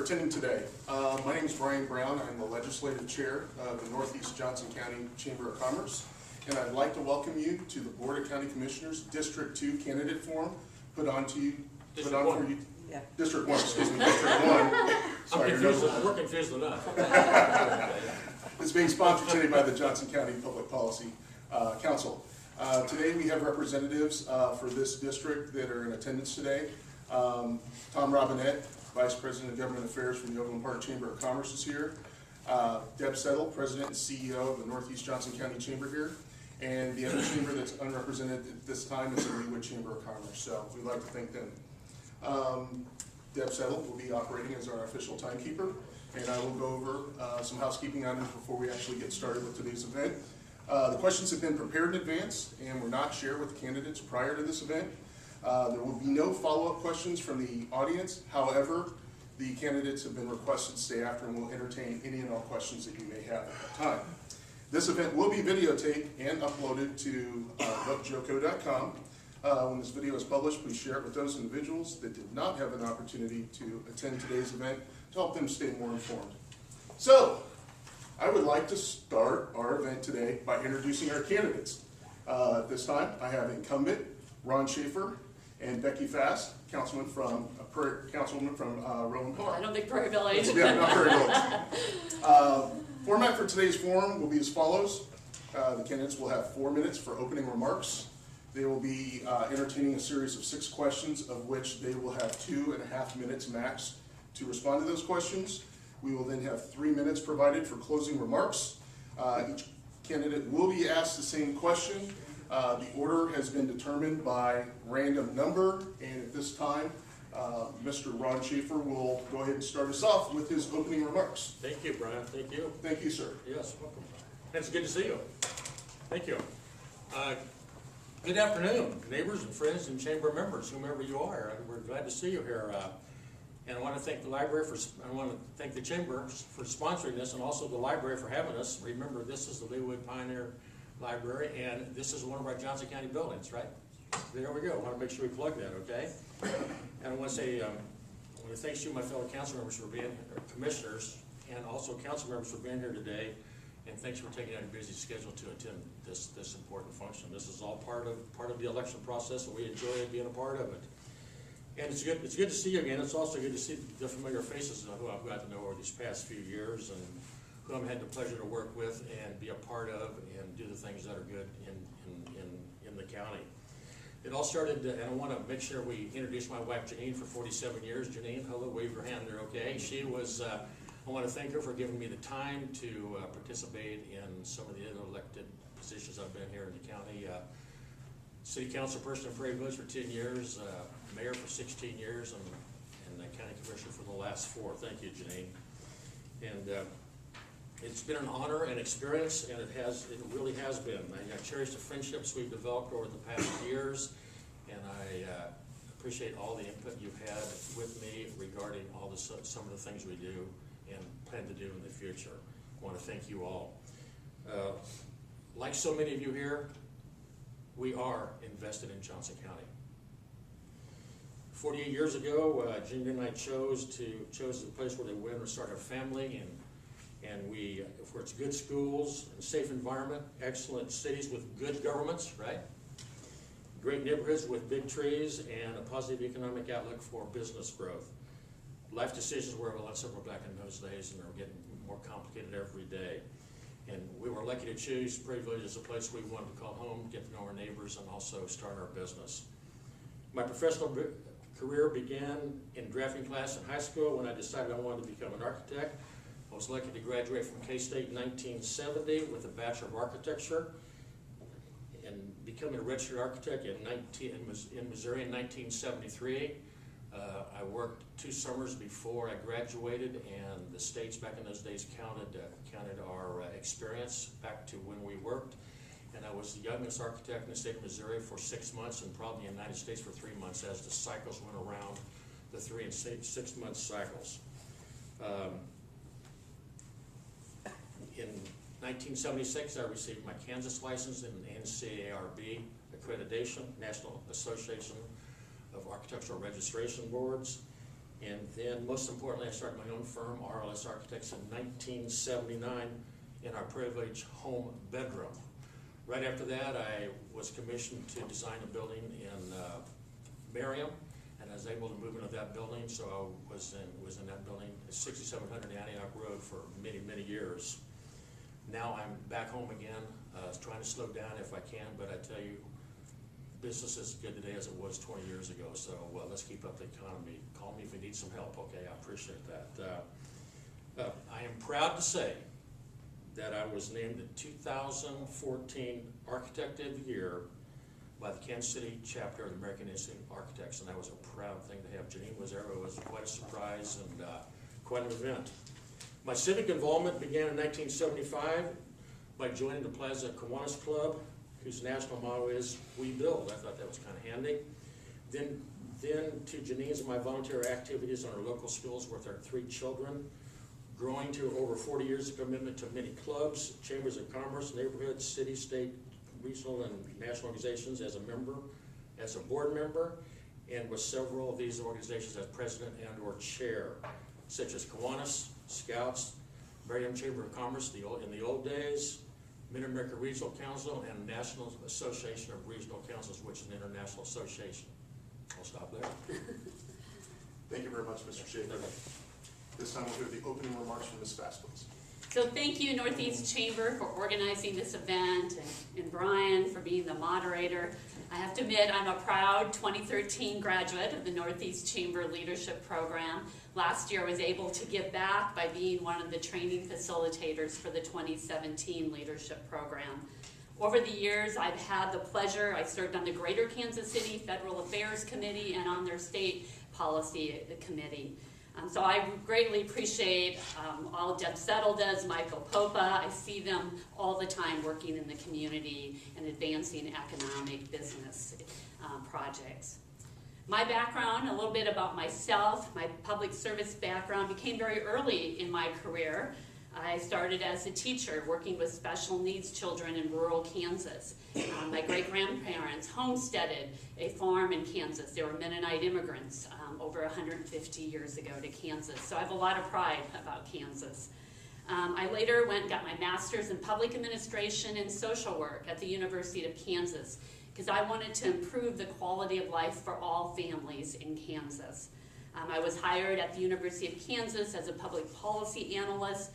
attending today. My name is Brian Brown. I'm the Legislative Chair of the Northeast Johnson County Chamber of Commerce, and I'd like to welcome you to the Board of County Commissioners District 2 Candidate Forum put on for you. Yeah. District 1, excuse me, District 1. Sorry, We're confused enough. It's being sponsored today by the Johnson County Public Policy Council. Today we have representatives for this district that are in attendance today. Tom Robinette, Vice President of Government Affairs from the Overland Park Chamber of Commerce is here. Deb Settle, President and CEO of the Northeast Johnson County Chamber here. And the other chamber that's unrepresented at this time is the Leawood Chamber of Commerce. So we'd like to thank them. Deb Settle will be operating as our official timekeeper, and I will go over some housekeeping items before we actually get started with today's event. The questions have been prepared in advance and were not shared with the candidates prior to this event. There will be no follow-up questions from the audience. However, the candidates have been requested to stay after and will entertain any and all questions that you may have at that time. This event will be videotaped and uploaded to bookjoco.com. When this video is published, please share it with those individuals that did not have an opportunity to attend today's event to help them stay more informed. So, I would like to start our event today by introducing our candidates. This time, I have incumbent Ron Schaefer and Becky Fast, councilwoman from Rowan Park. I don't think Prairie Village. Yeah, not Prairie Village. Format for today's forum will be as follows. The candidates will have 4 minutes for opening remarks. They will be entertaining a series of 6 questions, of which they will have 2.5 minutes max to respond to those questions. We will then have 3 minutes provided for closing remarks. Each candidate will be asked the same question. The order has been determined by random number, and at this time, Mr. Ron Schaefer will go ahead and start us off with his opening remarks. Thank you, Brian. Thank you. Thank you, sir. Yes, welcome. It's good to see you. Thank you. Good afternoon, neighbors and friends and chamber members, whomever you are. We're glad to see you here. And I want to thank the library I want to thank the chamber for sponsoring this, and also the library for having us. Remember, this is the Leawood Pioneer Library, and this is one of our Johnson County buildings, right? There we go. I want to make sure we plug that, okay? And I want to say, I want to thank you, my fellow council members, for being, or commissioners, and also council members for being here today. And thanks for taking out your busy schedule to attend this important function. This is all part of the election process, and we enjoy being a part of it. And it's good to see you again. It's also good to see the familiar faces who I've got to know over these past few years, and who I've had the pleasure to work with and be a part of and do the things that are good in the county. It all started, and I want to make sure we introduce my wife Janine for 47 years. Janine, hello, wave your hand there, okay? She was. I want to thank her for giving me the time to participate in some of the other elected positions I've been here in the county. City council person in Prairie Village for 10 years, mayor for 16 years, and county commissioner for the last 4. Thank you, Janine. And it's been an honor and experience, and it really has been. I cherish the friendships we've developed over the past years, and I appreciate all the input you've had with me regarding some of the things we do and plan to do in the future. I want to thank you all. Like so many of you here, we are invested in Johnson County. 48 years ago, Junior and I chose the place where they went to start a family, and for its good schools and safe environment, excellent cities with good governments, right? Great neighborhoods with big trees and a positive economic outlook for business growth. Life decisions were a lot simpler back in those days, and they're getting more complicated every day. And we were lucky to choose Prairie Village as a place we wanted to call home, get to know our neighbors, and also start our business. My professional career began in drafting class in high school when I decided I wanted to become an architect. I was lucky to graduate from K-State in 1970 with a Bachelor of Architecture, and becoming a registered architect in Missouri in 1973. I worked 2 summers before I graduated, and the states back in those days counted our experience back to when we worked. And I was the youngest architect in the state of Missouri for 6 months, and probably in the United States for 3 months as the cycles went around, the 3 and 6 month cycles. In 1976, I received my Kansas license in NCARB accreditation, National Association of Architectural Registration Boards. And then, most importantly, I started my own firm, RLS Architects, in 1979 in our privileged home bedroom. Right after that, I was commissioned to design a building in Merriam, and I was able to move into that building, so I was in that building, 6700 Antioch Road, for many, many years. Now I'm back home again, trying to slow down if I can, but I tell you, business is as good today as it was 20 years ago, so let's keep up the economy. Call me if you need some help, okay? I appreciate that. I am proud to say that I was named the 2014 Architect of the Year by the Kansas City chapter of the American Institute of Architects, and that was a proud thing to have. Janine was there. It was quite a surprise and quite an event. My civic involvement began in 1975 by joining the Plaza Kiwanis Club, whose national motto is "We Build." I thought that was kind of handy. Then to Janine's and my volunteer activities on our local schools with our 3 children, growing to over 40 years of commitment to many clubs, chambers of commerce, neighborhoods, city, state, regional, and national organizations as a member, as a board member, and with several of these organizations as president and or chair, such as Kiwanis, Scouts, Merriam Chamber of Commerce in the old days, Mid-America Regional Council, and National Association of Regional Councils, which is an international association. I'll stop there. Thank you very much, Mr. Schaefer. This time we'll hear the opening remarks from Ms. Bass, please. So thank you, Northeast Chamber, for organizing this event, and Brian for being the moderator. I have to admit, I'm a proud 2013 graduate of the Northeast Chamber Leadership Program. Last year I was able to give back by being one of the training facilitators for the 2017 Leadership Program. Over the years, I've had the pleasure, I served on the Greater Kansas City Federal Affairs Committee and on their State Policy Committee. So I greatly appreciate all Deb Settle does, Michael Popa. I see them all the time working in the community and advancing economic business projects. My background, a little bit about myself, my public service background began very early in my career. I started as a teacher working with special needs children in rural Kansas. My great-grandparents homesteaded a farm in Kansas. They were Mennonite immigrants over 150 years ago to Kansas. So I have a lot of pride about Kansas. I later went and got my master's in public administration and social work at the University of Kansas because I wanted to improve the quality of life for all families in Kansas. I was hired at the University of Kansas as a public policy analyst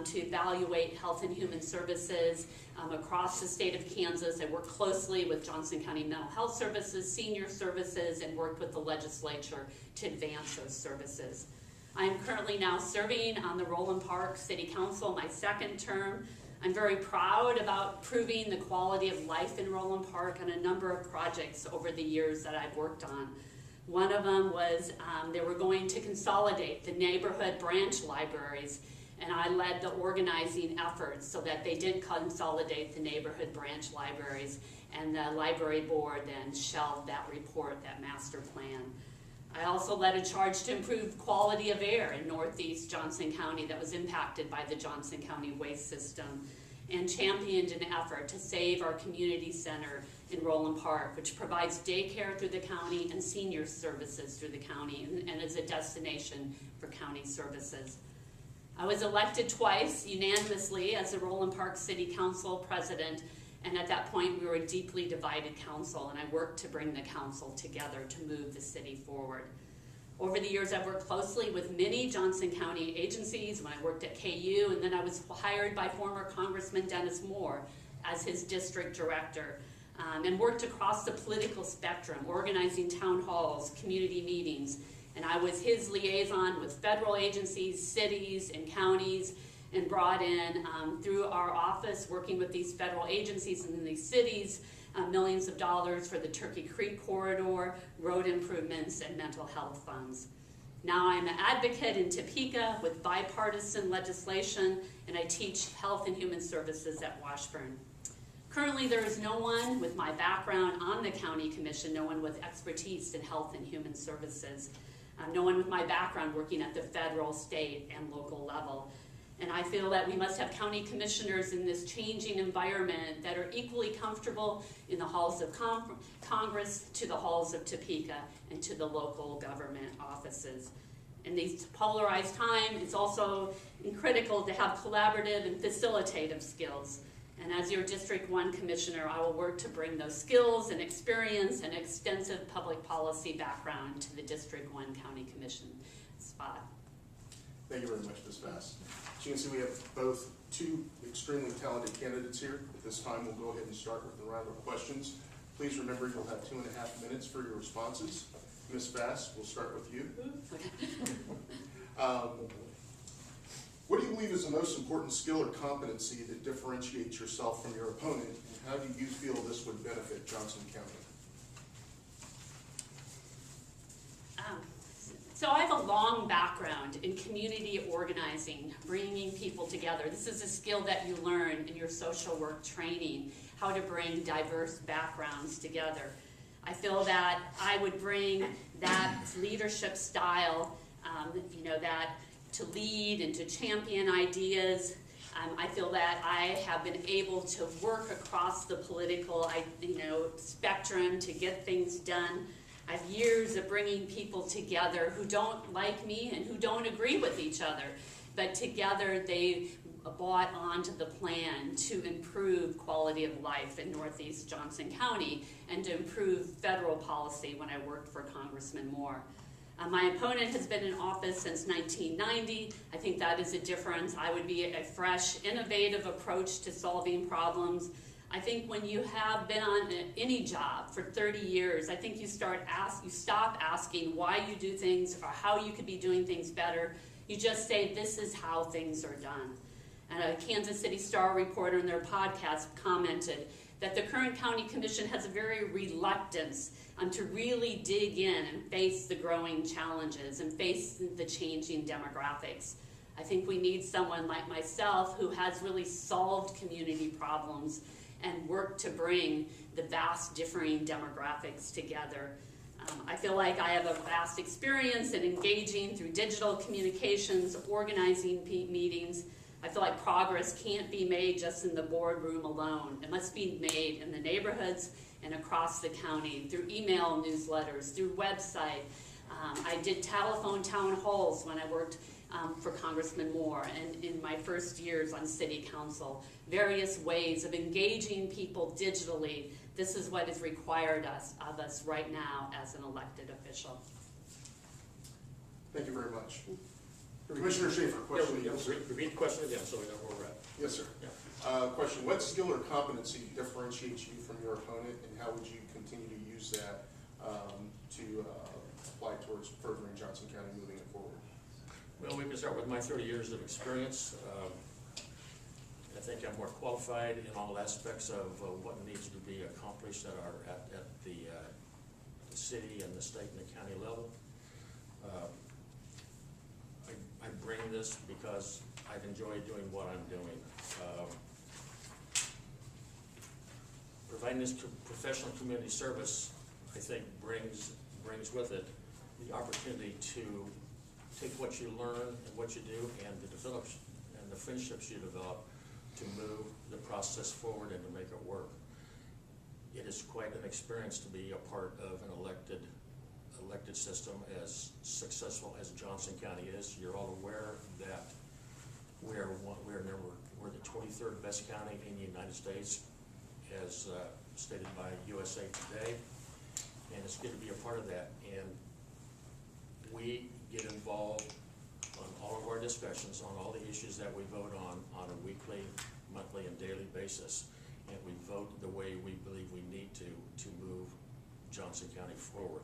to evaluate health and human services across the state of Kansas. I worked closely with Johnson County Mental Health Services, Senior Services, and worked with the legislature to advance those services. I am currently now serving on the Roland Park City Council, my 2nd term. I'm very proud about improving the quality of life in Roland Park on a number of projects over the years that I've worked on. One of them was they were going to consolidate the neighborhood branch libraries, and I led the organizing efforts so that they did consolidate the neighborhood branch libraries, and the library board then shelved that report, that master plan. I also led a charge to improve quality of air in northeast Johnson County that was impacted by the Johnson County waste system, and championed an effort to save our community center in Roland Park, which provides daycare through the county and senior services through the county, and is a destination for county services. I was elected twice unanimously as the Roland Park City Council president, and at that point we were a deeply divided council, and I worked to bring the council together to move the city forward. Over the years I've worked closely with many Johnson County agencies when I worked at KU, and then I was hired by former Congressman Dennis Moore as his district director, and worked across the political spectrum, organizing town halls, community meetings, and I was his liaison with federal agencies, cities, and counties, and brought in, through our office, working with these federal agencies and in these cities, millions of dollars for the Turkey Creek corridor, road improvements, and mental health funds. Now I'm an advocate in Topeka with bipartisan legislation, and I teach health and human services at Washburn. Currently, there is no one with my background on the county commission, no one with expertise in health and human services. No one with my background working at the federal, state, and local level. And I feel that we must have county commissioners in this changing environment that are equally comfortable in the halls of Congress, to the halls of Topeka, and to the local government offices. In these polarized times, it's also critical to have collaborative and facilitative skills. And as your District 1 Commissioner, I will work to bring those skills and experience and extensive public policy background to the District 1 County Commission spot. Thank you very much, Ms. Bass. As you can see, we have both two extremely talented candidates here. At this time, we'll go ahead and start with the round of questions. Please remember you'll have 2.5 minutes for your responses. Ms. Bass, we'll start with you. What do you believe is the most important skill or competency that differentiates yourself from your opponent, and how do you feel this would benefit Johnson County? So I have a long background in community organizing, bringing people together. This is a skill that you learn in your social work training, how to bring diverse backgrounds together. I feel that I would bring that leadership style, that to lead and to champion ideas. I feel that I have been able to work across the political, spectrum to get things done. I have years of bringing people together who don't like me and who don't agree with each other, but together they bought onto the plan to improve quality of life in Northeast Johnson County and to improve federal policy when I worked for Congressman Moore. My opponent has been in office since 1990. I think that is a difference. I would be a fresh, innovative approach to solving problems. I think when you have been on any job for 30 years, I think you stop asking why you do things or how you could be doing things better. You just say, this is how things are done. And a Kansas City Star reporter in their podcast commented that the current county commission has a very reluctance to really dig in and face the growing challenges and face the changing demographics. I think we need someone like myself who has really solved community problems and worked to bring the vast differing demographics together. I feel like I have a vast experience in engaging through digital communications, organizing meetings. I feel like progress can't be made just in the boardroom alone. It must be made in the neighborhoods and across the county through email newsletters, through website. I did telephone town halls when I worked for Congressman Moore and in my first years on city council. Various ways of engaging people digitally. This is what is required of us right now as an elected official. Thank you very much. Commissioner Schaefer, question. Yeah, repeat the question again so we know where we're at. Yes, sir. Yeah. Question, what skill or competency differentiates you from your opponent, and how would you continue to use that to apply towards furthering Johnson County moving it forward? Well, we can start with my 30 years of experience. I think I'm more qualified in all aspects of what needs to be accomplished at the city and the state and the county level. I bring this because I've enjoyed doing what I'm doing. Providing this professional community service, I think, brings with it the opportunity to take what you learn and what you do and the friendships you develop to move the process forward and to make it work. It is quite an experience to be a part of an elected system as successful as Johnson County is. You're all aware that we're the 23rd best county in the United States, as stated by USA Today, and it's good to be a part of that. And we get involved on all of our discussions on all the issues that we vote on a weekly, monthly, and daily basis, and we vote the way we believe we need to move Johnson County forward.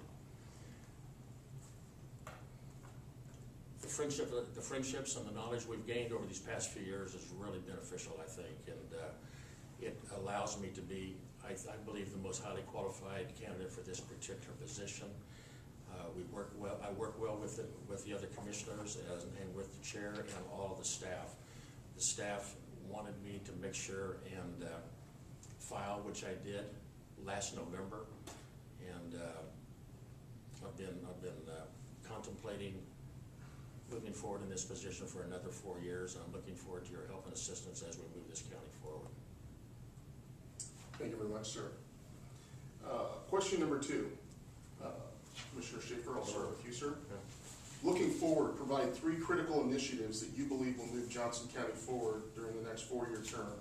The friendships and the knowledge we've gained over these past few years is really beneficial, I think, and it allows me to be, I believe, the most highly qualified candidate for this particular position. I work well with the other commissioners and with the chair and all of the staff. The staff wanted me to make sure and file, which I did last November, and I've been contemplating moving forward in this position for another 4 years, and I'm looking forward to your help and assistance as we move this county forward. Thank you very much, sir. Question number 2. Commissioner Schaefer, I'll start with you, sir. Looking forward, provide 3 critical initiatives that you believe will move Johnson County forward during the next 4-year term.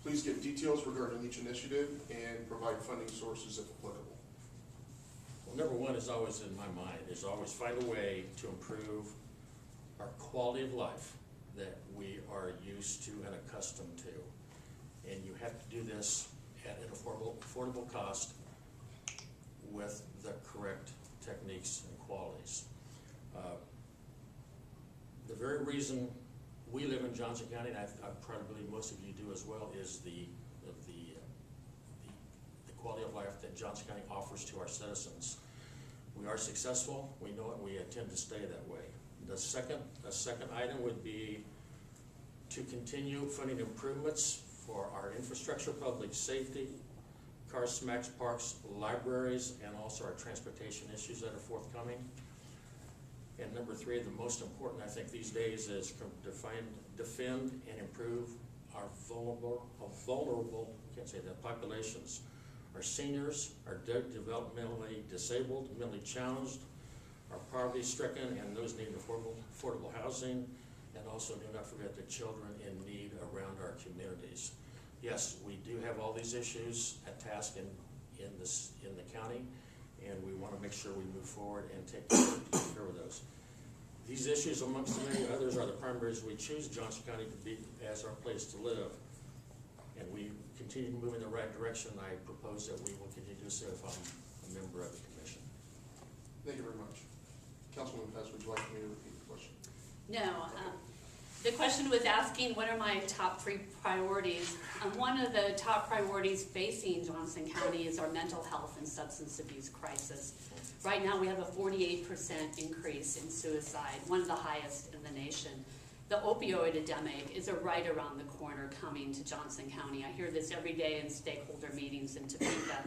Please give details regarding each initiative and provide funding sources if applicable. Well, number one is always in my mind, is always find a way to improve our quality of life that we are used to and accustomed to. And you have to do this at an affordable cost with the correct techniques and qualities. The very reason we live in Johnson County, and I probably believe most of you do as well, is the quality of life that Johnson County offers to our citizens. We are successful, we know it, we intend to stay that way. The second item would be to continue funding improvements for our infrastructure, public safety, car smacks, parks, libraries, and also our transportation issues that are forthcoming. And number 3, the most important, I think, these days is defend and improve our vulnerable, can't say that, populations. Our seniors, our developmentally disabled, mentally challenged, our poverty-stricken, and those needing affordable housing, and also do not forget the children in need around our communities. Yes, we do have all these issues at task in the county, and we want to make sure we move forward and take care of those. These issues, amongst the many others, are the primaries we choose Johnson County to be as our place to live. And we continue to move in the right direction. I propose that we will continue to do so if I'm a member of the commission. Thank you very much. Councilwoman Fest, would you like me to repeat the question? No. The question was asking what are my top 3 priorities. One of the top priorities facing Johnson County is our mental health and substance abuse crisis. Right now we have a 48% increase in suicide, one of the highest in the nation. The opioid epidemic is right around the corner coming to Johnson County. I hear this every day in stakeholder meetings in Topeka.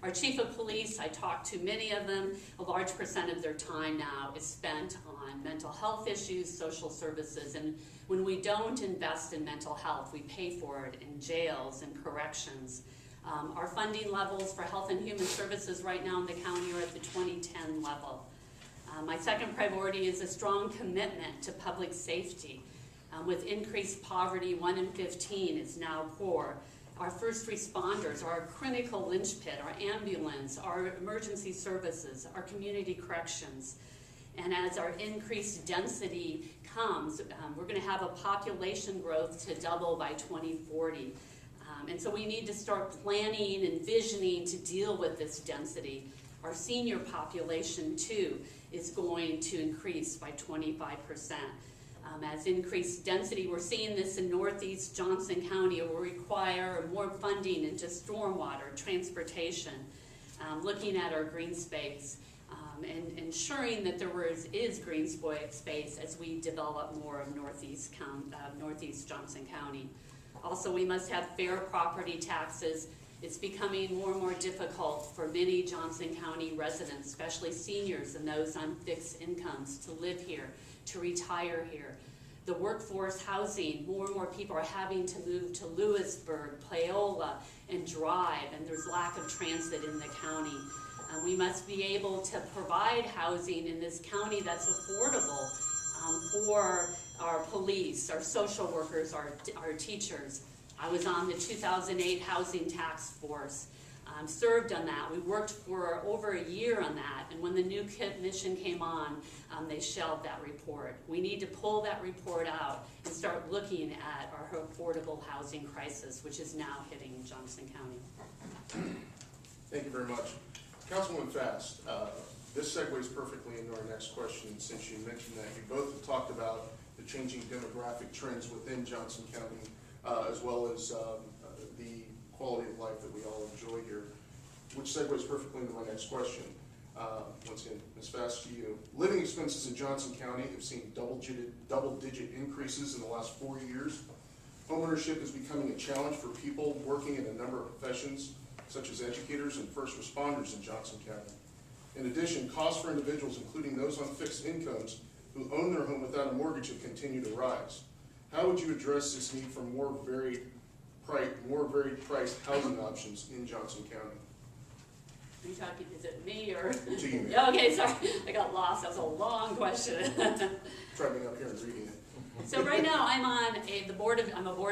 Our chief of police, I talk to many of them. A large percent of their time now is spent on mental health issues, social services, and when we don't invest in mental health, we pay for it in jails and corrections. Our funding levels for health and human services right now in the county are at the 2010 level. My second priority is a strong commitment to public safety. With increased poverty, 1 in 15 is now poor. Our first responders, our critical linchpin, our ambulance, our emergency services, our community corrections. And as our increased density comes, we're going to have a population growth to double by 2040. And so we need to start planning and envisioning to deal with this density. Our senior population, too, is going to increase by 25%. As increased density, we're seeing this in Northeast Johnson County. It will require more funding into stormwater, transportation, looking at our green space, and ensuring that there is green space as we develop more of Northeast Johnson County. Also, we must have fair property taxes. It's becoming more and more difficult for many Johnson County residents, especially seniors and those on fixed incomes, to live here, to retire here. The workforce housing, more and more people are having to move to Lewisburg, Paola, and drive, and there's lack of transit in the county. We must be able to provide housing in this county that's affordable for our police, our social workers, our teachers. I was on the 2008 Housing Task Force, served on that. We worked for over a year on that, and when the new commission came on, they shelved that report. We need to pull that report out and start looking at our affordable housing crisis, which is now hitting Johnson County. Thank you very much. Councilwoman Fast, this segues perfectly into our next question, since you mentioned that you both have talked about the changing demographic trends within Johnson County, as well as the quality of life that we all enjoy here, which segues perfectly into my next question. Once again, Ms. Fast, to you. Living expenses in Johnson County have seen double-digit increases in the last 4 years. Homeownership is becoming a challenge for people working in a number of professions, such as educators and first responders in Johnson County. In addition, costs for individuals, including those on fixed incomes who own their home without a mortgage, have continued to rise. How would you address this need for more varied priced housing options in Johnson County? Are you talking, is it me or? To you, ma'am. Yeah, okay, sorry, I got lost, that was a long question. Try being up here and reading it. So right now, I'm a board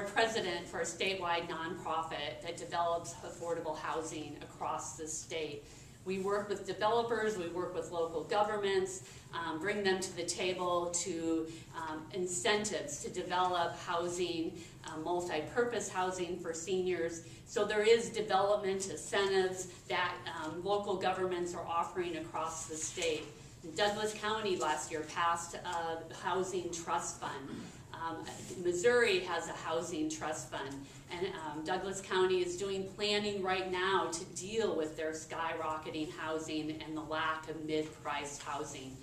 president for a statewide nonprofit that develops affordable housing across the state. We work with developers, we work with local governments, bring them to the table to incentives to develop housing, multi-purpose housing for seniors. So there is development incentives that local governments are offering across the state. Douglas County last year passed a housing trust fund. Missouri has a housing trust fund, and Douglas County is doing planning right now to deal with their skyrocketing housing and the lack of mid-priced housing.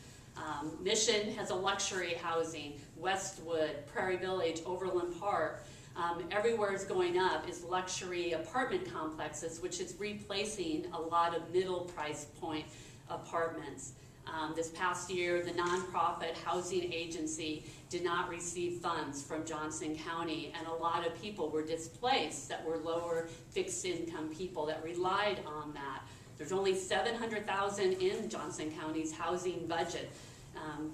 Mission has a luxury housing, Westwood, Prairie Village, Overland Park. Everywhere is going up is luxury apartment complexes, which is replacing a lot of middle price point apartments. This past year, the nonprofit housing agency did not receive funds from Johnson County, and a lot of people were displaced that were lower fixed income people that relied on that. There's only $700,000 in Johnson County's housing budget.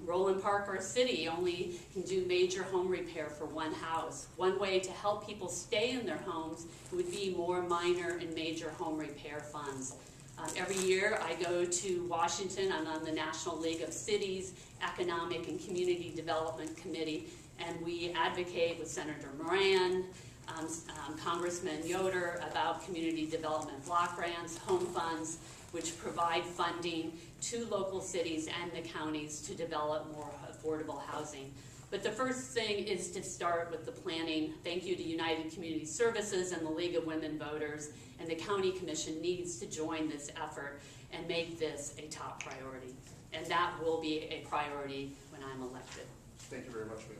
Roland Park, our city, only can do major home repair for one house. One way to help people stay in their homes would be more minor and major home repair funds. Every year I go to Washington. I'm on the National League of Cities Economic and Community Development Committee, and we advocate with Senator Moran, Congressman Yoder about community development block grants, home funds, which provide funding to local cities and the counties to develop more affordable housing. But the first thing is to start with the planning. Thank you to United Community Services and the League of Women Voters, and the County Commission needs to join this effort and make this a top priority. And that will be a priority when I'm elected. Thank you very much, ma'am.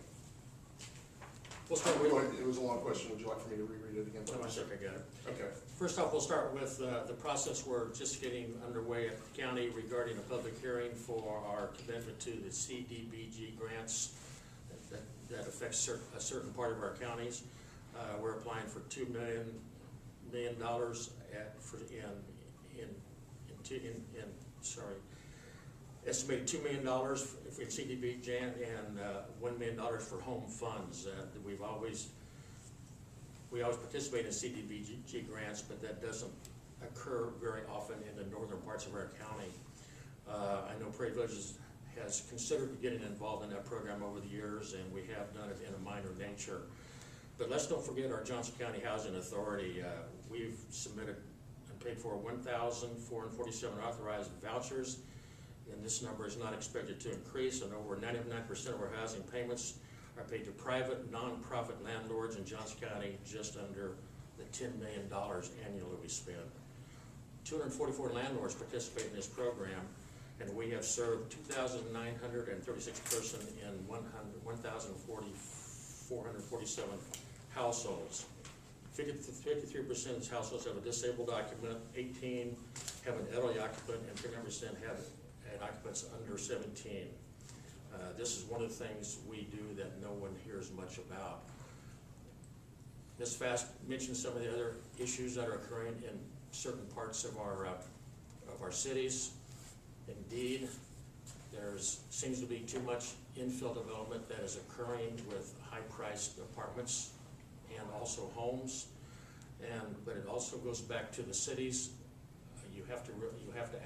We'll start with, It was a long question. Would you like for me to reread it again? I think I got it. Okay. First off, we'll start with the process we're just getting underway at the county regarding a public hearing for our commitment to the CDBG grants that affects a certain part of our counties. We're applying for $2 million estimated $2 million for CDBG and $1 million for home funds. We always participate in CDBG grants, but that doesn't occur very often in the northern parts of our county. I know Prairie Village has considered getting involved in that program over the years, and we have done it in a minor nature. But let's don't forget our Johnson County Housing Authority. We've submitted and paid for 1,447 authorized vouchers, and this number is not expected to increase, and over 99% of our housing payments are paid to private, non-profit landlords in Johnson County, just under the $10 million annually we spend. 244 landlords participate in this program, and we have served 2,936 persons in 1,447 households. 53% of these households have a disabled occupant, 18 have an elderly occupant, and 39% have an occupants under 17. This is one of the things we do that no one hears much about. Ms. Fast mentioned some of the other issues that are occurring in certain parts of our cities. Indeed, there seems to be too much infill development that is occurring with high-priced apartments and also homes. But it also goes back to the cities. You have to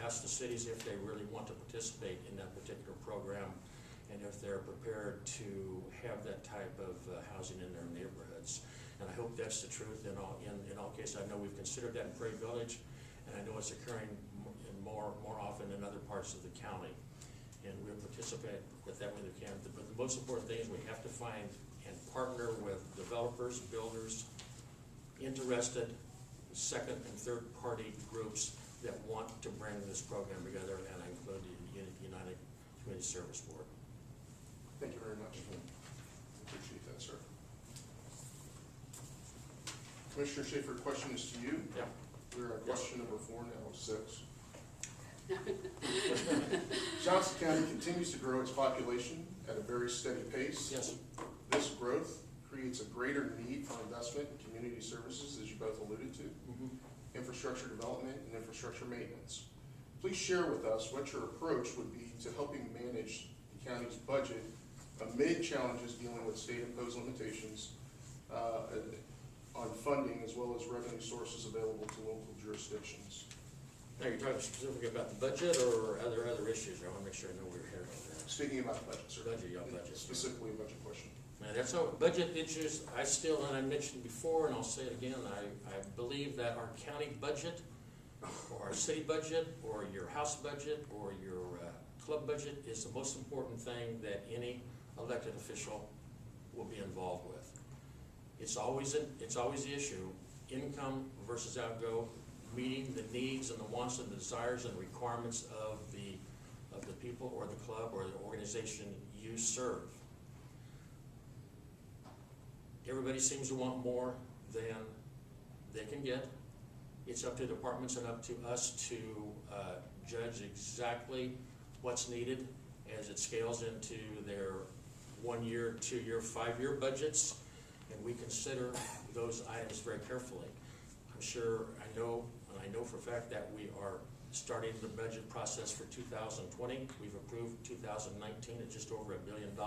ask the cities if they really want to participate in that particular program, and if they're prepared to have that type of housing in their neighborhoods. And I hope that's the truth in all cases. I know we've considered that in Prairie Village, and I know it's occurring more often in other parts of the county. And we'll participate with that when we can. But the most important thing is we have to find and partner with developers, builders, interested second and third party groups that want to bring this program together, and I include the United Community Service Board. Thank you very much. Appreciate that, sir. Commissioner Schaefer, question is to you. Yeah. We're on question number 4 now, 6. Johnson County continues to grow its population at a very steady pace. Yes. This growth creates a greater need for investment in community services, as you both alluded to, infrastructure development and infrastructure maintenance. Please share with us what your approach would be to helping manage the county's budget amid challenges dealing with state-imposed limitations on funding as well as revenue sources available to local jurisdictions. Now, you're talking specifically about the budget, or are there other issues? I want to make sure I know where you're heading with that. Speaking about the budget, sir. Budget, yeah, budget. Specifically a budget question. Now, that's all, budget issues, I still, and I mentioned before, and I'll say it again, I believe that our county budget, or our city budget, or your house budget, or your club budget is the most important thing that any elected official will be involved with. It's always the issue, income versus outgo, meeting the needs and the wants and the desires and requirements of the people or the club or the organization you serve. Everybody seems to want more than they can get. It's up to departments and up to us to judge exactly what's needed as it scales into their 1 year, 2 year, 5 year budgets, and we consider those items very carefully. I'm sure, I know for a fact that we are starting the budget process for 2020. We've approved 2019 at just over $1 billion,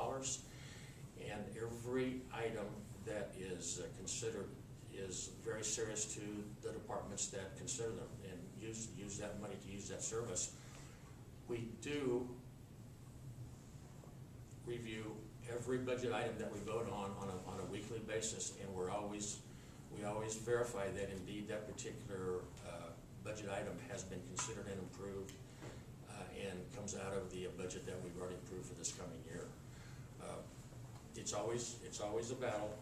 and every item that is considered is very serious to the departments that consider them and use that money to use that service. We do review every budget item that we vote on a weekly basis, and we always verify that indeed that particular budget item has been considered and approved and comes out of the budget that we've already approved for this coming year. It's always a battle.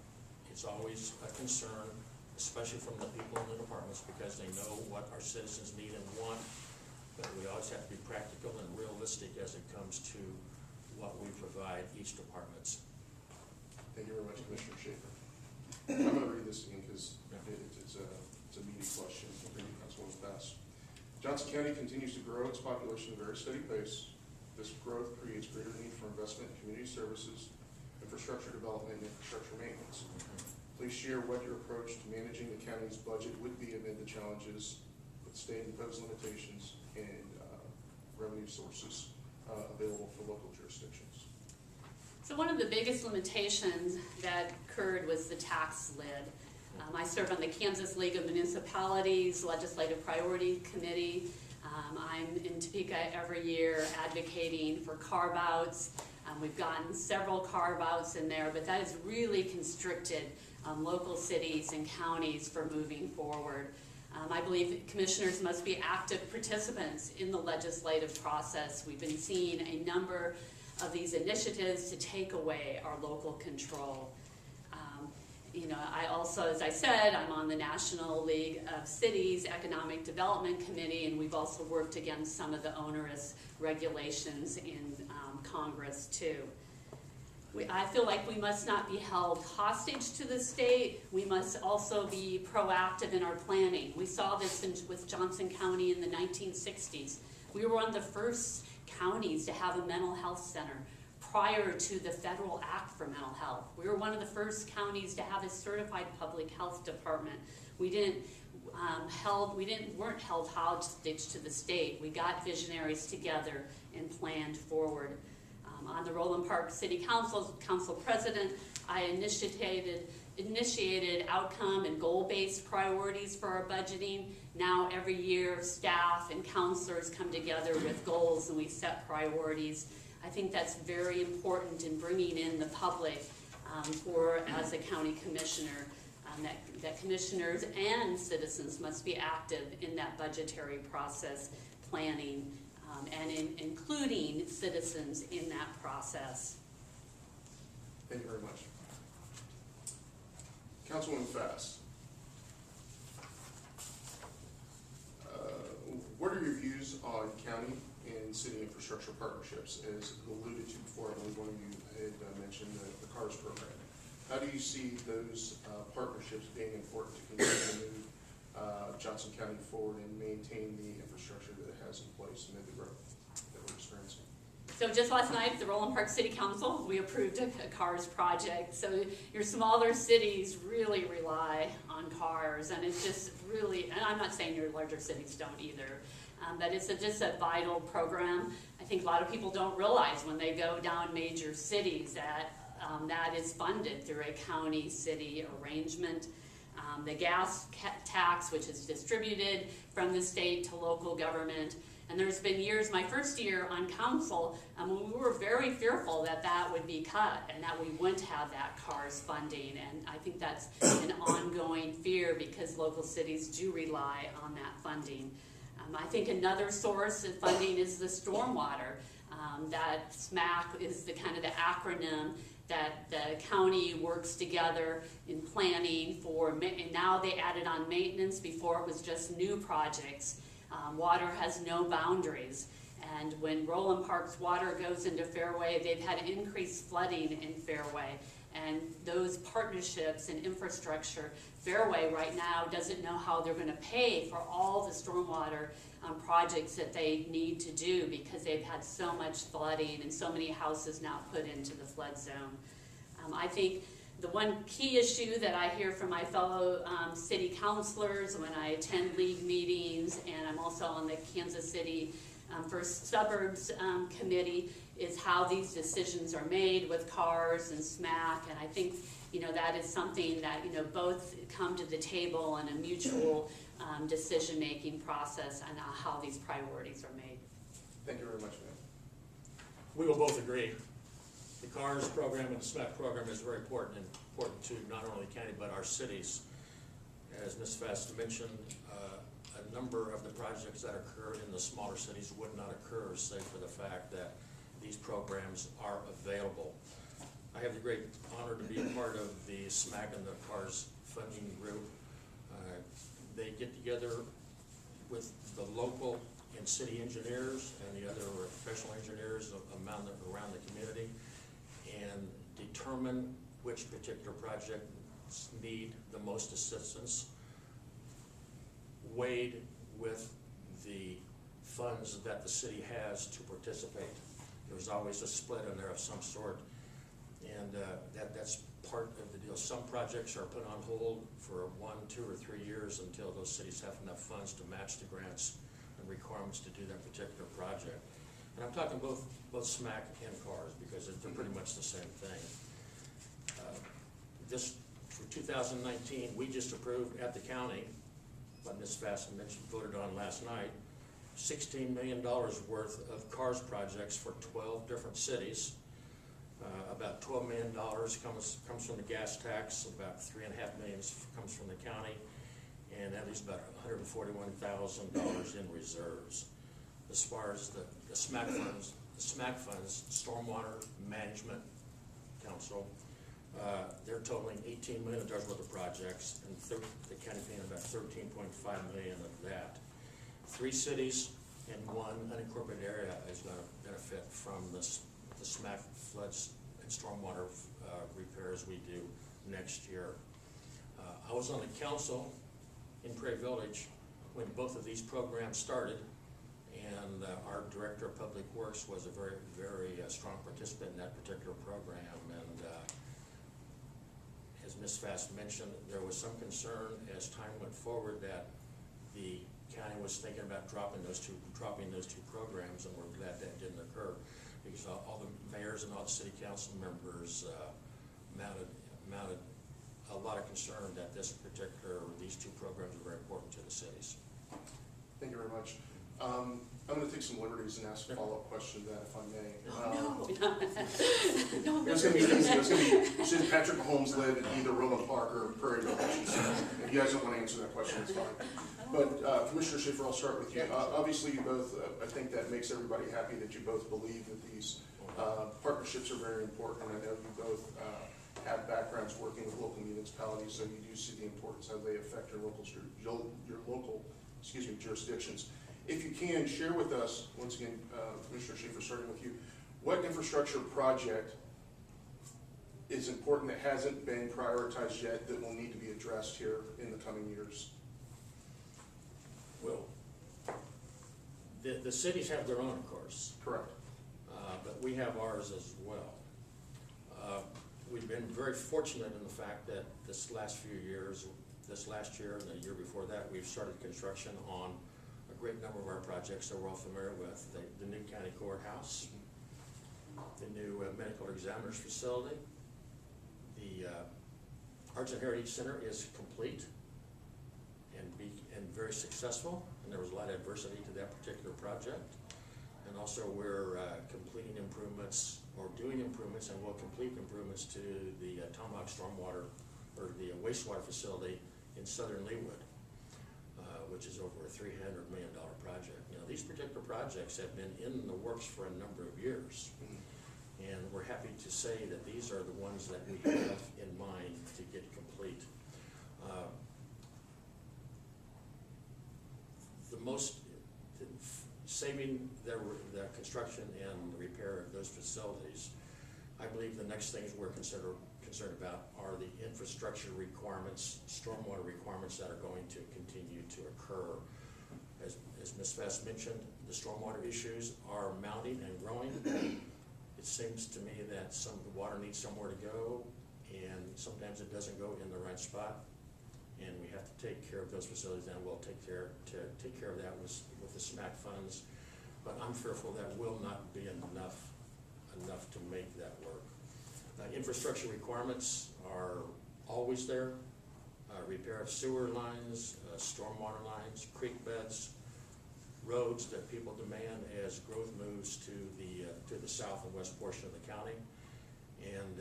It's always a concern, especially from the people in the departments, because they know what our citizens need and want, but we always have to be practical and realistic as it comes to what we provide each departments. Thank you very much, Commissioner Schaefer. I'm going to read this again because it's a meaty question. Councilwoman Bass. Johnson County continues to grow its population at a very steady pace. This growth creates greater need for investment in community services, infrastructure development, and infrastructure maintenance. Please share what your approach to managing the county's budget would be amid the challenges with state-imposed limitations and revenue sources available for local jurisdictions. So one of the biggest limitations that occurred was the tax lid. I serve on the Kansas League of Municipalities Legislative Priority Committee. I'm in Topeka every year advocating for carve-outs. We've gotten several carve-outs in there, but that has really constricted local cities and counties for moving forward. I believe commissioners must be active participants in the legislative process. We've been seeing a number of these initiatives to take away our local control. I also, as I said, I'm on the National League of Cities Economic Development Committee, and we've also worked against some of the onerous regulations in Congress too. I feel like we must not be held hostage to the state. We must also be proactive in our planning. We saw this with Johnson County in the 1960s. We were one of the first counties to have a mental health center prior to the federal act for mental health. We were one of the first counties to have a certified public health department. We weren't held hostage to the state. We got visionaries together and planned forward. On the Roland Park City Council President, I initiated outcome and goal-based priorities for our budgeting. Now every year, staff and counselors come together with goals and we set priorities. I think that's very important in bringing in the public as a county commissioner, that commissioners and citizens must be active in that budgetary process planning and including citizens in that process. Thank you very much. Councilwoman Fass. What are your views on county and city infrastructure partnerships? As alluded to before, I believe one of you had mentioned the CARS program. How do you see those partnerships being important to continue to move Johnson County forward and maintain the infrastructure that it has in place amid the growth that we're experiencing? So just last night at the Roland Park City Council, we approved a CARS project. So your smaller cities really rely on CARS, and it's just really, and I'm not saying your larger cities don't either, but it's just a vital program. I think a lot of people don't realize when they go down major cities that that is funded through a county-city arrangement. The gas tax, which is distributed from the state to local government. And there's been years, my first year on council, we were very fearful that that would be cut and that we wouldn't have that CARS funding. And I think that's an ongoing fear because local cities do rely on that funding. I think another source of funding is the stormwater. That SMAC is the kind of the acronym that the county works together in planning for, and now they added on maintenance. Before it was just new projects. Water has no boundaries, and when Roland Park's water goes into Fairway, they've had increased flooding in Fairway, and those partnerships and infrastructure, Fairway right now doesn't know how they're going to pay for all the stormwater projects that they need to do because they've had so much flooding and so many houses now put into the flood zone. I think the one key issue that I hear from my fellow city councilors when I attend league meetings, and I'm also on the Kansas City First Suburbs Committee, is how these decisions are made with CARS and SMAC. And I think that is something that both come to the table in a mutual decision-making process on how these priorities are made. Thank you very much, ma'am. We will both agree. The CARS program and the SMAC program is very important to not only the county but our cities. As Ms. Fast mentioned, a number of the projects that occur in the smaller cities would not occur save for the fact that these programs are available. I have the great honor to be a part of the SMAC and the CARS funding group. They get together with the local and city engineers and the other professional engineers around the community and determine which particular projects need the most assistance, weighed with the funds that the city has to participate. There's always a split in there of some sort, and that's part of the deal. Some projects are put on hold for 1, 2, or 3 years until those cities have enough funds to match the grants and requirements to do that particular project. And I'm talking both SMAC and CARS because they're pretty much the same thing. This, for 2019, we just approved at the county, what Ms. Fasten mentioned, voted on last night, $16 million worth of CARS projects for 12 different cities. About $12 million comes from the gas tax, about $3.5 million comes from the county, and that leaves about $141,000 in reserves. As far as the SMAC funds, Stormwater Management Council, they're totaling $18 million worth of projects, and the county paying about $13.5 million of that. 3 cities and 1 unincorporated area is going to benefit from the SMAC floods and stormwater repairs we do next year. I was on the council in Prairie Village when both of these programs started, and our Director of Public Works was a very, very strong participant in that particular program. And as Ms. Fast mentioned, there was some concern as time went forward that the county was thinking about dropping those two programs, and we're glad that didn't occur because all the mayors and all the city council members mounted a lot of concern that these 2 programs are very important to the cities. Thank you very much. I'm going to take some liberties and ask a follow-up question to that, if I may. No. It's going to be easy. It's going to be, should Patrick Mahomes live in either Roland Park or Prairie Village? If you guys don't want to answer that question, it's fine. But Commissioner Schaefer, I'll start with you. Obviously, you both, I think that makes everybody happy that you both believe that these partnerships are very important. I know you both have backgrounds working with local municipalities, so you do see the importance, how they affect your local jurisdictions. If you can, share with us, once again, Commissioner Schaefer, starting with you, what infrastructure project is important that hasn't been prioritized yet that will need to be addressed here in the coming years? Well, the cities have their own, of course. Correct. But we have ours as well. We've been very fortunate in the fact that this last year and the year before that, we've started construction on a great number of our projects that we're all familiar with. The new county courthouse, the new medical examiner's facility, the Arts and Heritage Center is complete and very successful, and there was a lot of adversity to that particular project. And also we're completing improvements, or doing improvements, and will complete improvements to the Tomahawk Stormwater, or the wastewater facility in southern Leawood, which is over a $300 million project. You know, these particular projects have been in the works for a number of years. And we're happy to say that these are the ones that we have in mind to get complete. Saving the construction and the repair of those facilities, I believe the next things we're concerned about are the infrastructure requirements, stormwater requirements that are going to continue to occur. As Ms. Fass mentioned, the stormwater issues are mounting and growing. It seems to me that some of the water needs somewhere to go, and sometimes it doesn't go in the right spot. And we have to take care of those facilities, and we'll take care of that with the SMAC funds. But I'm fearful that will not be enough to make that work. Infrastructure requirements are always there. Repair of sewer lines, stormwater lines, creek beds, roads that people demand as growth moves to the south and west portion of the county. And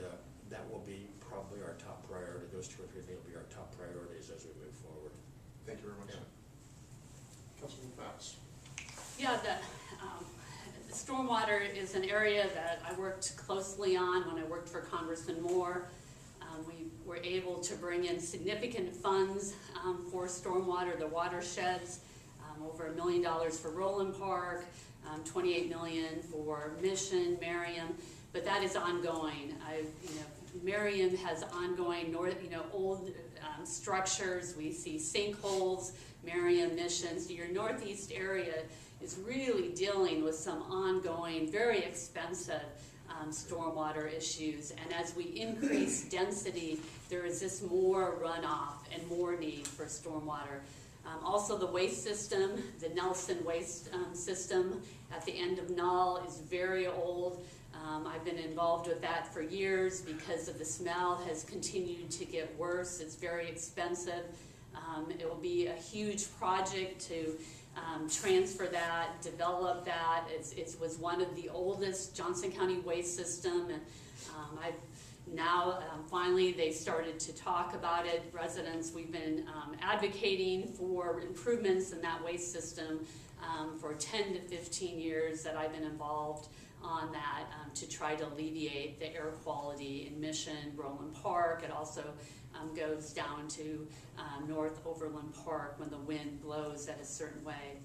that will be probably our top priority. Those two or three things will be our top priorities as we move forward. Thank you very much. Yeah. Councilman Fass. Yeah, the stormwater is an area that I worked closely on when I worked for Congressman Moore. We were able to bring in significant funds for stormwater, the watersheds, over $1 million for Roland Park, $28 million for Mission, Merriam, but that is ongoing. Merriam has ongoing old structures. We see sinkholes, Merriam, Mission. So your northeast area is really dealing with some ongoing, very expensive stormwater issues. And as we increase density, there is just more runoff and more need for stormwater. Also the waste system, the Nelson waste system at the end of Null is very old. I've been involved with that for years because of the smell has continued to get worse. It's very expensive. It will be a huge project to transfer that, develop that. It was one of the oldest Johnson County waste system, and finally they started to talk about it. Residents, we've been advocating for improvements in that waste system for 10 to 15 years that I've been involved on that to try to alleviate the air quality in Mission, Roland Park. It also goes down to North Overland Park when the wind blows at a certain way.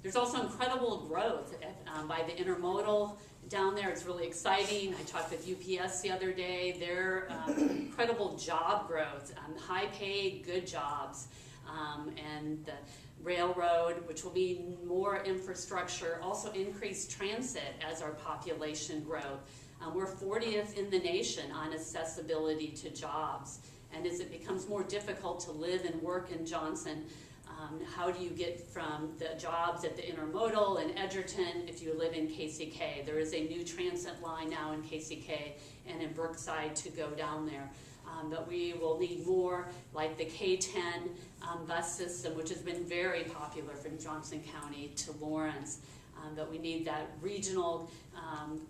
There's also incredible growth by the intermodal down there. It's really exciting. I talked with UPS the other day. Their incredible job growth, high paid, good jobs, and the railroad, which will be more infrastructure, also increased transit as our population growth. We're 40th in the nation on accessibility to jobs. And as it becomes more difficult to live and work in Johnson, how do you get from the jobs at the intermodal in Edgerton if you live in KCK? There is a new transit line now in KCK and in Brookside to go down there. But we will need more like the K10 bus system, which has been very popular from Johnson County to Lawrence. But we need that regional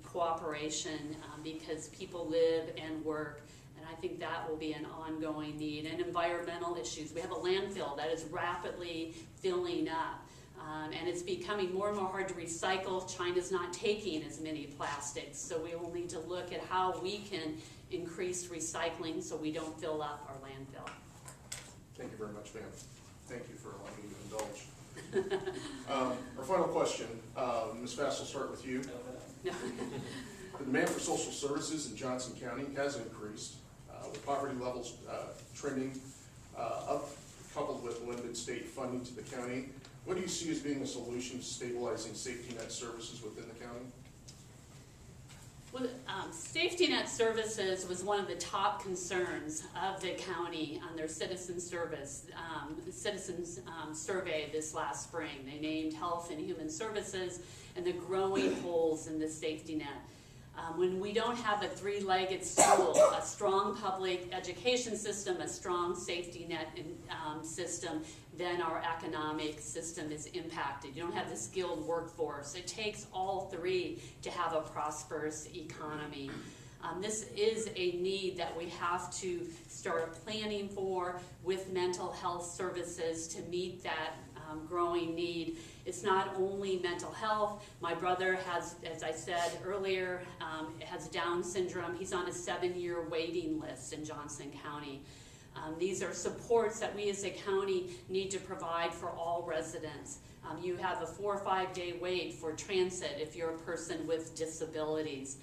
cooperation because people live and work. And I think that will be an ongoing need. And environmental issues. We have a landfill that is rapidly filling up. And it's becoming more and more hard to recycle. China's not taking as many plastics. So we will need to look at how we can increase recycling so we don't fill up our landfill. Thank you very much, ma'am. Thank you for allowing me to indulge. Our final question, Ms. Fass, will start with you. The demand for social services in Johnson County has increased, with poverty levels trending up, coupled with limited state funding to the county. What do you see as being the solution to stabilizing safety net services within the county? Well, safety net services was one of the top concerns of the county on their citizen survey this last spring. They named health and human services and the growing holes in the safety net. When we don't have a three-legged stool, a strong public education system, a strong safety net system, then our economic system is impacted. You don't have the skilled workforce. It takes all three to have a prosperous economy. This is a need that we have to start planning for with mental health services to meet that growing need. It's not only mental health. My brother has, as I said earlier, has Down syndrome. He's on a 7-year waiting list in Johnson County. These are supports that we as a county need to provide for all residents. You have a 4 or 5 day wait for transit if you're a person with disabilities.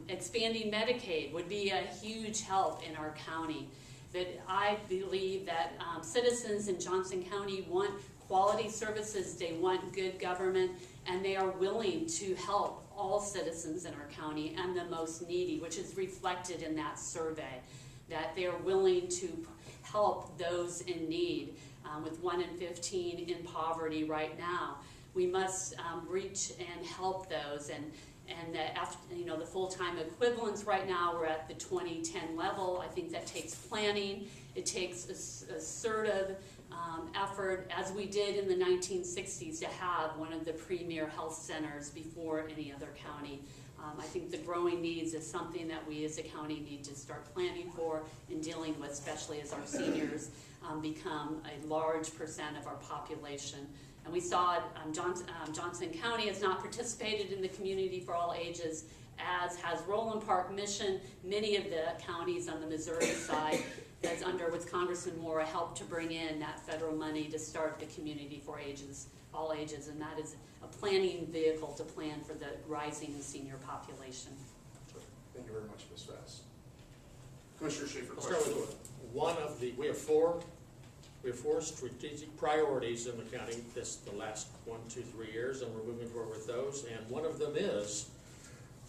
Expanding Medicaid would be a huge help in our county. That I believe that citizens in Johnson County want quality services, they want good government, and they are willing to help all citizens in our county and the most needy, which is reflected in that survey, that they are willing to help those in need. With 1 in 15 in poverty right now, we must reach and help those. And after, the full-time equivalents right now, we're at the 2010 level. I think that takes planning. It takes assertive effort, as we did in the 1960s, to have one of the premier health centers before any other county. I think the growing needs is something that we as a county need to start planning for and dealing with, especially as our seniors become a large percent of our population. And we saw it, Johnson County has not participated in the Community for All Ages, as has Roland Park Mission. Many of the counties on the Missouri side, that's under with Congressman Moore, helped to bring in that federal money to start the Community for All Ages, and that is a planning vehicle to plan for the rising senior population. Thank you very much, Ms. Fass. Commissioner Schaefer, I'll start with one of the, we have four strategic priorities in the county the last 1, 2, 3 years, and we're moving forward with those. And one of them is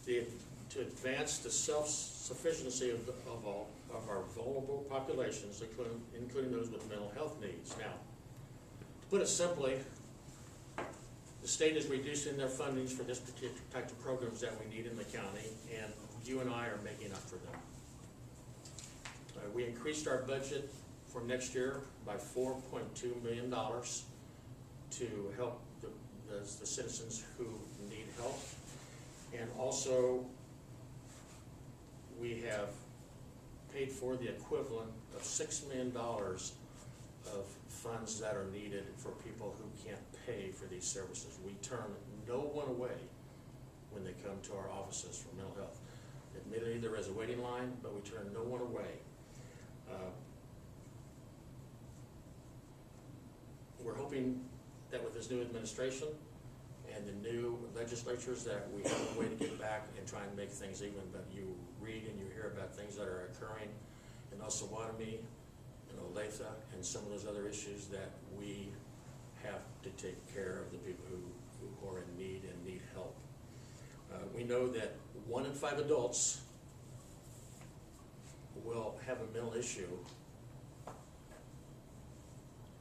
to advance the self-sufficiency of our vulnerable populations, including those with mental health needs. Now, to put it simply, the state is reducing their fundings for this particular type of programs that we need in the county, and you and I are making up for them. We increased our budget for next year by $4.2 million to help the citizens who need help. And also, we have paid for the equivalent of $6 million of funds that are needed for people who can't pay for these services. We turn no one away when they come to our offices for mental health. Admittedly, there is a waiting line, but we turn no one away. We're hoping that with this new administration and the new legislatures that we have a way to get back and try and make things even, but you read and you hear about things that are occurring in Osawatomie, in Olathe, and some of those other issues that we have to take care of the people who are in need and need help. We know that 1 in 5 adults will have a mental issue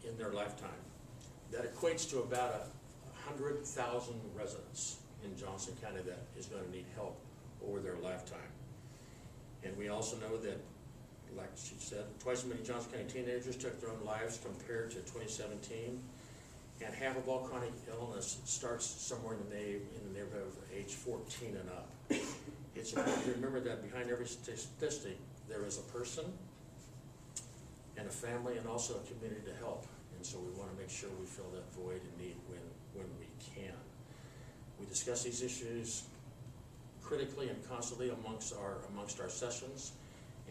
in their lifetime. That equates to about 100,000 residents in Johnson County that is going to need help over their lifetime. And we also know that, like she said, twice as many Johnson County teenagers took their own lives compared to 2017. And half of all chronic illness starts somewhere in the neighborhood of age 14 and up. It's important to remember that behind every statistic, there is a person and a family and also a community to help. And so we want to make sure we fill that void and need when we can. We discuss these issues critically and constantly amongst our sessions,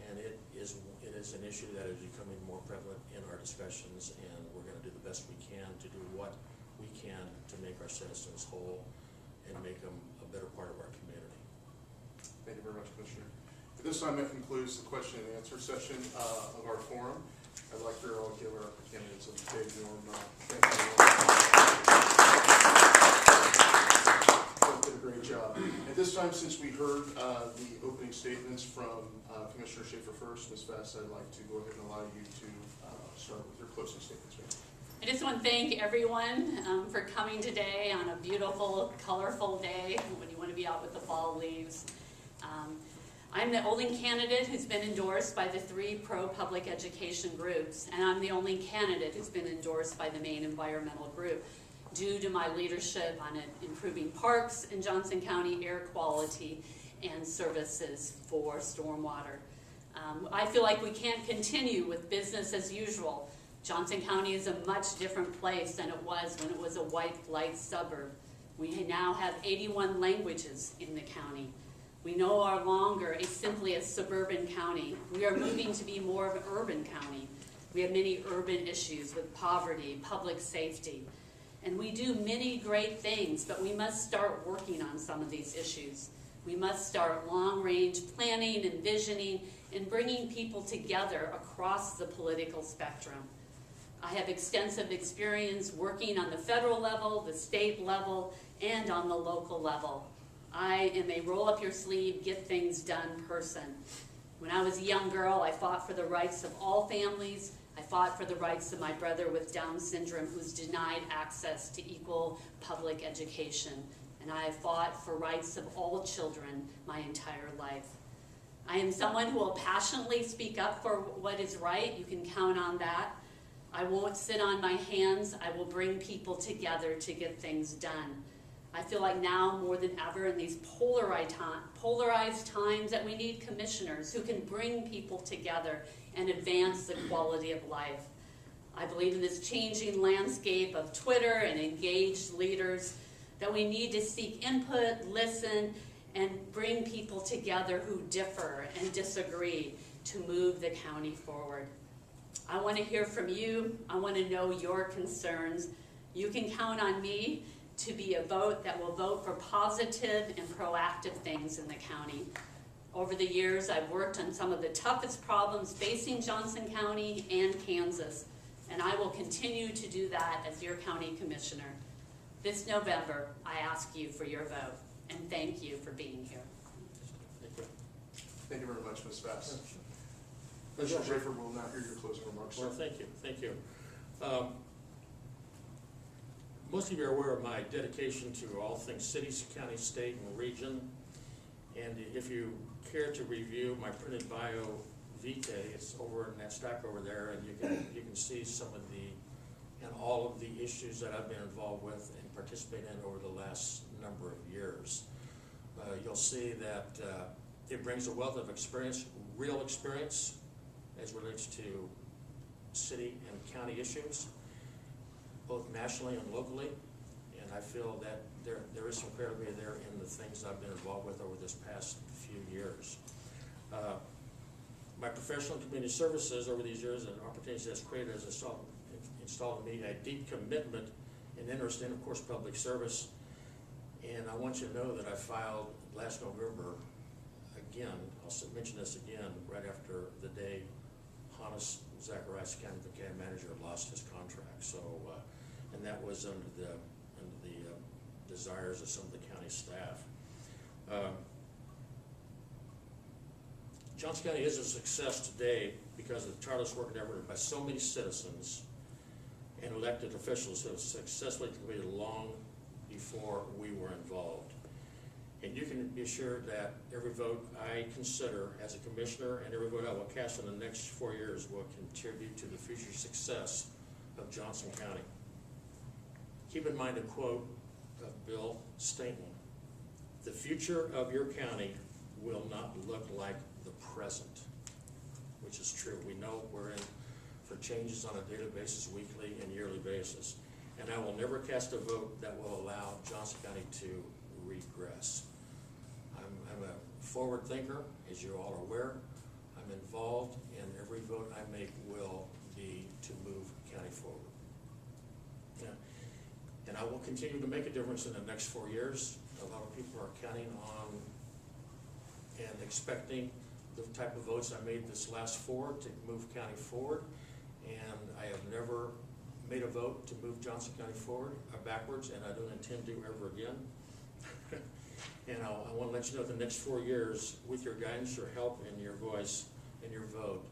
and it is an issue that is becoming more prevalent in our discussions, and we're going to do the best we can to do what we can to make our citizens whole and make them a better part of our community. Thank you very much, Commissioner. At this time, that concludes the question and answer session of our forum. I'd like to give our candidates a big warm thank you. Did a great job. At this time, since we heard the opening statements from Commissioner Schaefer first, Ms. Vest, I'd like to go ahead and allow you to start with your closing statements, ma'am. I just want to thank everyone for coming today on a beautiful, colorful day when you want to be out with the fall leaves. I'm the only candidate who's been endorsed by the 3 pro-public education groups, and I'm the only candidate who's been endorsed by the Maine Environmental Group due to my leadership on improving parks in Johnson County, air quality, and services for stormwater. I feel like we can't continue with business as usual. Johnson County is a much different place than it was when it was a white light suburb. We now have 81 languages in the county. We no longer simply a suburban county. We are moving to be more of an urban county. We have many urban issues with poverty, public safety, and we do many great things, but we must start working on some of these issues. We must start long-range planning, envisioning, and bringing people together across the political spectrum. I have extensive experience working on the federal level, the state level, and on the local level. I am a roll-up-your-sleeve, get things done person. When I was a young girl, I fought for the rights of all families. I fought for the rights of my brother with Down syndrome who's denied access to equal public education. And I have fought for rights of all children my entire life. I am someone who will passionately speak up for what is right. You can count on that. I won't sit on my hands. I will bring people together to get things done. I feel like now more than ever in these polarized times that we need commissioners who can bring people together and advance the quality of life. I believe in this changing landscape of Twitter and engaged leaders that we need to seek input, listen, and bring people together who differ and disagree to move the county forward. I want to hear from you. I want to know your concerns. You can count on me to be a vote that will vote for positive and proactive things in the county. Over the years, I've worked on some of the toughest problems facing Johnson County and Kansas, and I will continue to do that as your county commissioner. This November, I ask you for your vote, and thank you for being here. Thank you. Thank you very much, Ms. Vest. Commissioner Schaefer will now hear your closing remarks. Well, thank you. Thank you. Most of you are aware of my dedication to all things city, county, state, and region. And if you care to review my printed bio vitae, it's over in that stack over there, and you can see some of and all of the issues that I've been involved with and participated in over the last number of years. You'll see that it brings a wealth of experience, real experience, as relates to city and county issues, both nationally and locally, and I feel that there is some credibility there in the things I've been involved with over this past few years. My professional and community services over these years and opportunities that's created has installed in me a deep commitment and interest in, of course, public service. And I want you to know that I filed last November, again, I'll mention this again, right after the day Hannes Zacharias, County Manager, lost his contract. So, and that was under the desires of some of the county staff. Johnson County is a success today because of the tireless work and effort by so many citizens and elected officials who have successfully completed long before we were involved. And you can be assured that every vote I consider as a commissioner and every vote I will cast in the next 4 years will contribute to the future success of Johnson County. Keep in mind a quote of Bill Stainton: "The future of your county will not look like the present," which is true. We know we're in for changes on a daily basis, weekly and yearly basis. And I will never cast a vote that will allow Johnson County to regress. I'm a forward thinker, as you all are aware. I'm involved, and every vote I make will be to move county forward. Yeah. And I will continue to make a difference in the next 4 years. A lot of people are counting on and expecting the type of votes I made this last 4 to move county forward. And I have never made a vote to move Johnson County forward or backwards, and I don't intend to ever again. And I want to let you know the next 4 years, with your guidance, your help, and your voice, and your vote,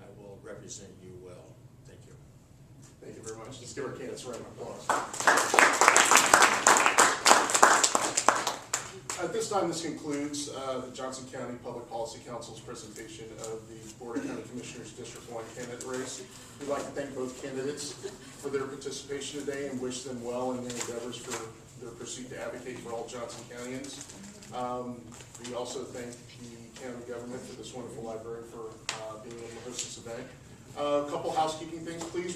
I will represent you well. Thank you. Thank you very much. Let's give our candidates a round of applause. At this time, this concludes the Johnson County Public Policy Council's presentation of the Board of County Commissioners District 1 candidate race. We'd like to thank both candidates for their participation today and wish them well in their endeavors for their pursuit to advocate for all Johnson Countyans. We also thank the county government for this wonderful library for being able to host this event. A couple housekeeping things, please.